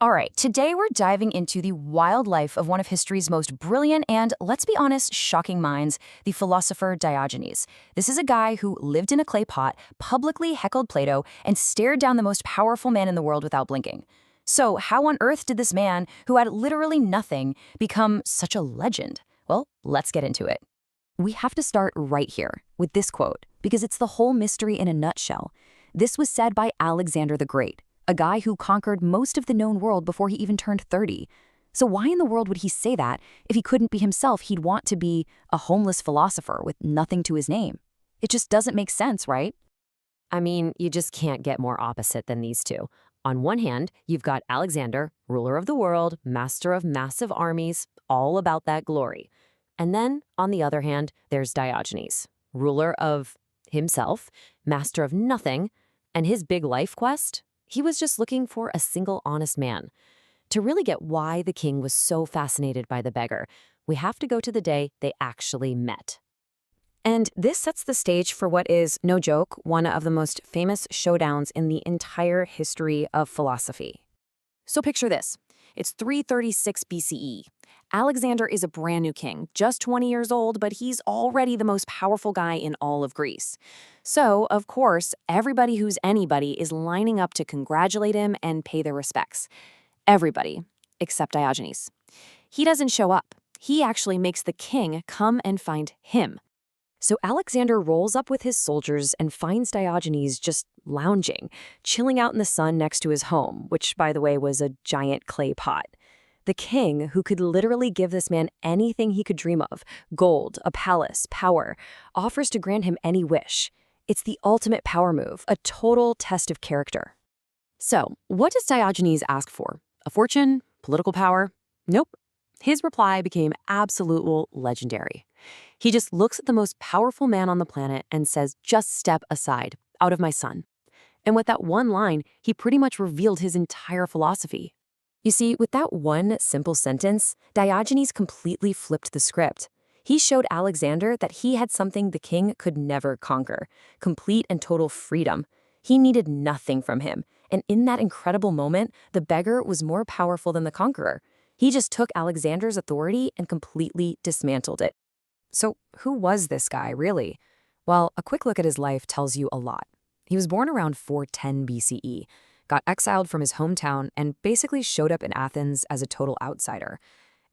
All right, today we're diving into the wild life of one of history's most brilliant and, let's be honest, shocking minds, the philosopher Diogenes. This is a guy who lived in a clay pot, publicly heckled Plato, and stared down the most powerful man in the world without blinking. So how on earth did this man, who had literally nothing, become such a legend? Well, let's get into it. We have to start right here with this quote, because it's the whole mystery in a nutshell. This was said by Alexander the Great, a guy who conquered most of the known world before he even turned 30. So why in the world would he say that if he couldn't be himself? He'd want to be a homeless philosopher with nothing to his name. It just doesn't make sense, right? I mean, you just can't get more opposite than these two. On one hand, you've got Alexander, ruler of the world, master of massive armies, all about that glory. And then, on the other hand, there's Diogenes, ruler of himself, master of nothing, and his big life quest? He was just looking for a single honest man. To really get why the king was so fascinated by the beggar, we have to go to the day they actually met. And this sets the stage for what is, no joke, one of the most famous showdowns in the entire history of philosophy. So picture this. It's 336 BCE. Alexander is a brand new king, just 20 years old, but he's already the most powerful guy in all of Greece. So, of course, everybody who's anybody is lining up to congratulate him and pay their respects. Everybody, except Diogenes. He doesn't show up. He actually makes the king come and find him. So Alexander rolls up with his soldiers and finds Diogenes just lounging, chilling out in the sun next to his home, which, by the way, was a giant clay pot. The king, who could literally give this man anything he could dream of, gold, a palace, power, offers to grant him any wish. It's the ultimate power move, a total test of character. So, what does Diogenes ask for? A fortune? Political power? Nope. His reply became absolutely legendary. He just looks at the most powerful man on the planet and says, "Just step aside, out of my sun." And with that one line, he pretty much revealed his entire philosophy. You see, with that one simple sentence, Diogenes completely flipped the script. He showed Alexander that he had something the king could never conquer, complete and total freedom. He needed nothing from him, and in that incredible moment, the beggar was more powerful than the conqueror. He just took Alexander's authority and completely dismantled it. So who was this guy, really? Well, a quick look at his life tells you a lot. He was born around 410 BCE, got exiled from his hometown, and basically showed up in Athens as a total outsider.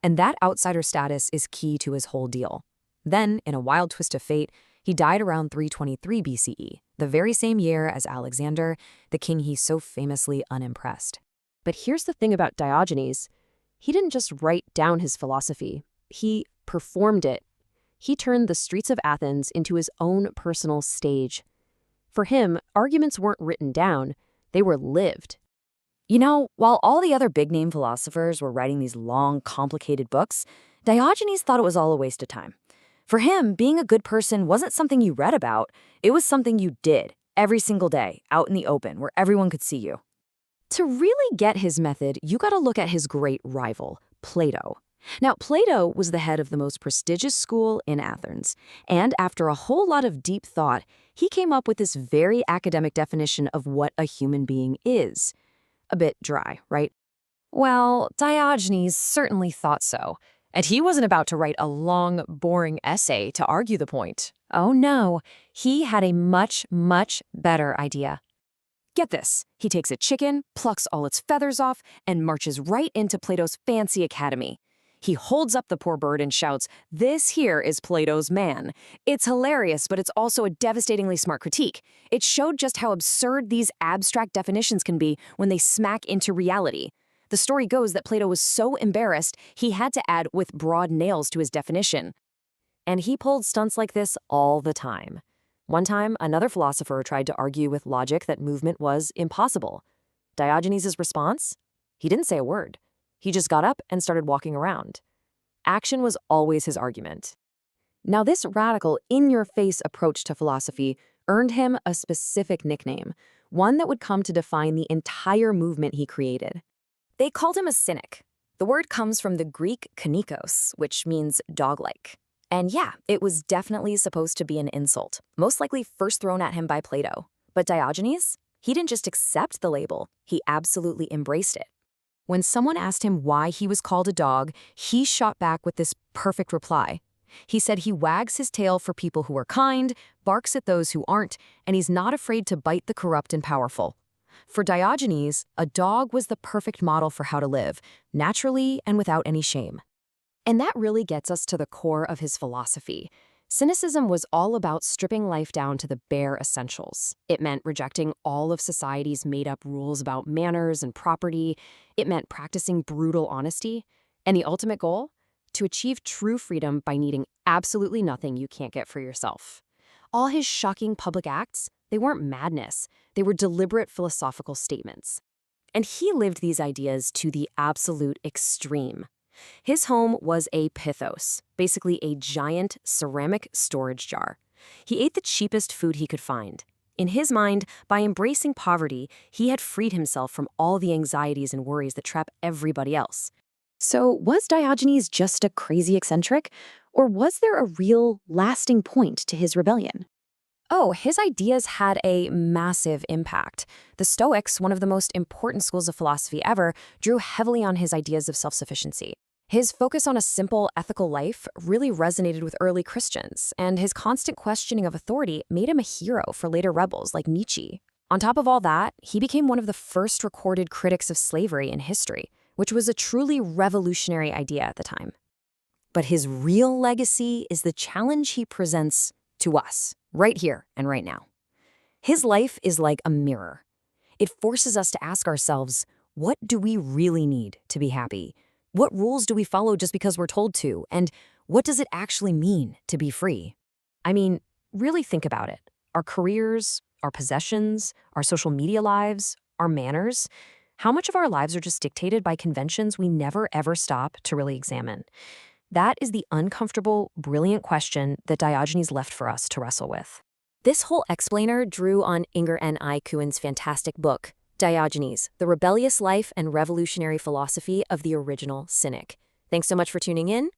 And that outsider status is key to his whole deal. Then, in a wild twist of fate, he died around 323 BCE, the very same year as Alexander, the king he so famously unimpressed. But here's the thing about Diogenes. He didn't just write down his philosophy. He performed it. He turned the streets of Athens into his own personal stage. For him, arguments weren't written down, they were lived. You know, while all the other big-name philosophers were writing these long, complicated books, Diogenes thought it was all a waste of time. For him, being a good person wasn't something you read about, it was something you did, every single day, out in the open, where everyone could see you. To really get his method, you gotta look at his great rival, Plato. Now, Plato was the head of the most prestigious school in Athens, and after a whole lot of deep thought, he came up with this very academic definition of what a human being is. A bit dry, right? Well, Diogenes certainly thought so, and he wasn't about to write a long, boring essay to argue the point. Oh no, he had a much, much better idea. Get this, he takes a chicken, plucks all its feathers off, and marches right into Plato's fancy academy. He holds up the poor bird and shouts, "This here is Plato's man." It's hilarious, but it's also a devastatingly smart critique. It showed just how absurd these abstract definitions can be when they smack into reality. The story goes that Plato was so embarrassed, he had to add "with broad nails" to his definition. And he pulled stunts like this all the time. One time, another philosopher tried to argue with logic that movement was impossible. Diogenes' response? He didn't say a word. He just got up and started walking around. Action was always his argument. Now, this radical, in-your-face approach to philosophy earned him a specific nickname, one that would come to define the entire movement he created. They called him a cynic. The word comes from the Greek kynikos, which means dog-like. And yeah, it was definitely supposed to be an insult, most likely first thrown at him by Plato. But Diogenes? He didn't just accept the label, he absolutely embraced it. When someone asked him why he was called a dog, he shot back with this perfect reply. He said he wags his tail for people who are kind, barks at those who aren't, and he's not afraid to bite the corrupt and powerful. For Diogenes, a dog was the perfect model for how to live, naturally and without any shame. And that really gets us to the core of his philosophy. Cynicism was all about stripping life down to the bare essentials. It meant rejecting all of society's made-up rules about manners and property. It meant practicing brutal honesty. And the ultimate goal? To achieve true freedom by needing absolutely nothing you can't get for yourself. All his shocking public acts, they weren't madness. They were deliberate philosophical statements. And he lived these ideas to the absolute extreme. His home was a pithos, basically a giant ceramic storage jar. He ate the cheapest food he could find. In his mind, by embracing poverty, he had freed himself from all the anxieties and worries that trap everybody else. So was Diogenes just a crazy eccentric, or was there a real, lasting point to his rebellion? Oh, his ideas had a massive impact. The Stoics, one of the most important schools of philosophy ever, drew heavily on his ideas of self-sufficiency. His focus on a simple, ethical life really resonated with early Christians, and his constant questioning of authority made him a hero for later rebels like Nietzsche. On top of all that, he became one of the first recorded critics of slavery in history, which was a truly revolutionary idea at the time. But his real legacy is the challenge he presents to us, right here and right now. His life is like a mirror. It forces us to ask ourselves, what do we really need to be happy? What rules do we follow just because we're told to? And what does it actually mean to be free? I mean, really think about it. Our careers, our possessions, our social media lives, our manners, how much of our lives are just dictated by conventions we never ever stop to really examine? That is the uncomfortable, brilliant question that Diogenes left for us to wrestle with. This whole explainer drew on Inger N.I. Kuin's fantastic book, Diogenes, The Rebellious Life and Revolutionary Philosophy of the Original Cynic. Thanks so much for tuning in.